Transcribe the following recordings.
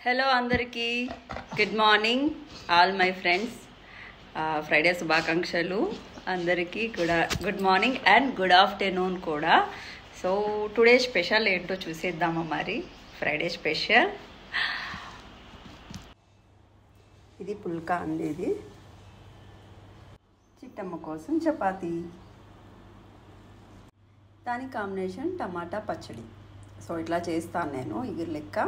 Hello అందరికీ good morning all my friends. Friday శుభాకాంక్షలు అందరికీ కూడా. Good morning and good afternoon కూడా. సో టుడే స్పెషల్ ఏంటో చూసేద్దామా మరి. ఫ్రైడే స్పెషల్ ఇది పుల్కా అండి. ఇది చిట్టమ్మ కోసం చపాతీ, దాని కాంబినేషన్ టమాటా పచ్చడి. సో ఇట్లా చేస్తాను నేను. ఇది లెక్క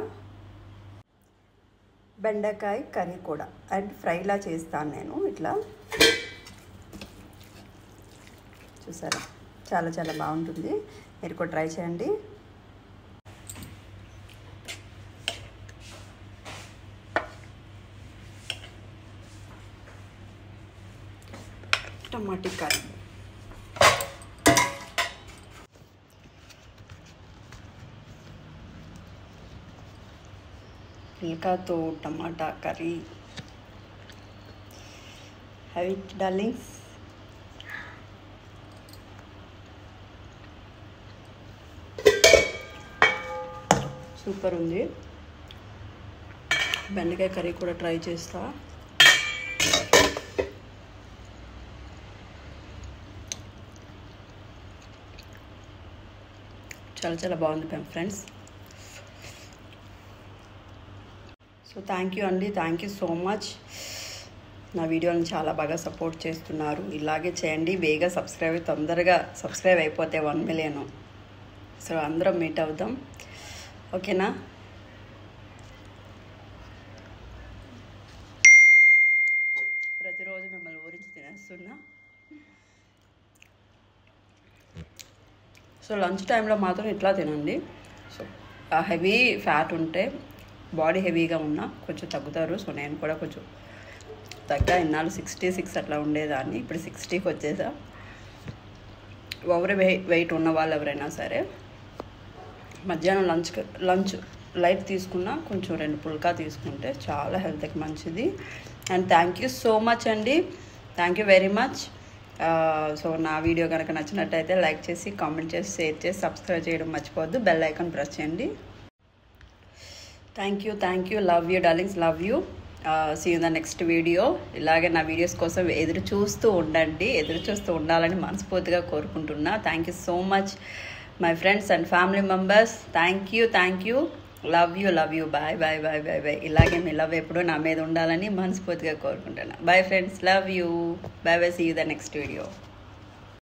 బెండకాయ కర్రీ కూడా అండ్ ఫ్రైలా చేస్తాను నేను. ఇట్లా చూసారా, చాలా చాలా బాగుంటుంది. మీరు కూడా ట్రై చేయండి. టమాటా కర్రీ, పుల్కాతో tomato curry. Have it darlings. Super ఉంది. బెండకాయ కర్రీ కూడా ట్రై చేస్తా. చాలా చాలా బాగుంది ఫ్రెండ్స్. సో థ్యాంక్ యూ అండి, థ్యాంక్ యూ సో మచ్. నా వీడియోని చాలా బాగా సపోర్ట్ చేస్తున్నారు. ఇలాగే చేయండి. వేగా తొందరగా సబ్స్క్రైబ్ అయిపోతే 1 మిలియన్. సో అందరం మీట్ అవుదాం, ఓకేనా? ప్రతిరోజు మిమ్మల్ని ఊరించి తినేస్తున్నా. సో లంచ్ టైంలో మాత్రం ఇట్లా తినండి. సో హెవీ ఫ్యాట్ ఉంటే, బాడీ హెవీగా ఉన్నా కొంచెం తగ్గుతారు. సో నేను కూడా కొంచెం తగ్గా. ఇన్నాళ్ళు 66 అట్లా ఉండేదాన్ని, ఇప్పుడు 60కి వచ్చేసా. ఓవర్ వెయిట్ ఉన్న వాళ్ళు ఎవరైనా సరే మధ్యాహ్నం లంచ్ లైట్ తీసుకున్నా, కొంచెం 2 పుల్కా తీసుకుంటే చాలా హెల్త్కి మంచిది. And thank you so much అండి, thank you very much. So నా వీడియో కనుక నచ్చినట్టయితే లైక్ చేసి, కామెంట్ చేసి, షేర్ చేసి, సబ్స్క్రైబ్ చేయడం మర్చిపోవద్దు. బెల్ ఐకాన్ ప్రెస్ చేయండి. Thank you, love you darlings, love you. See you in the next video. ఇలాగే నా వీడియోస్ కోసం ఎదురు చూస్తూ ఉండాలని మనస్ఫూర్తిగా కోరుకుంటున్నా. Thank you so much my friends and family members. Thank you. Love you. Bye. ఇలాగే మీ లవ్ ఎప్పుడూ నా మీద ఉండాలని మనస్ఫూర్తిగా కోరుకుంటున్నా. Bye friends, love you. Bye. See you the next video.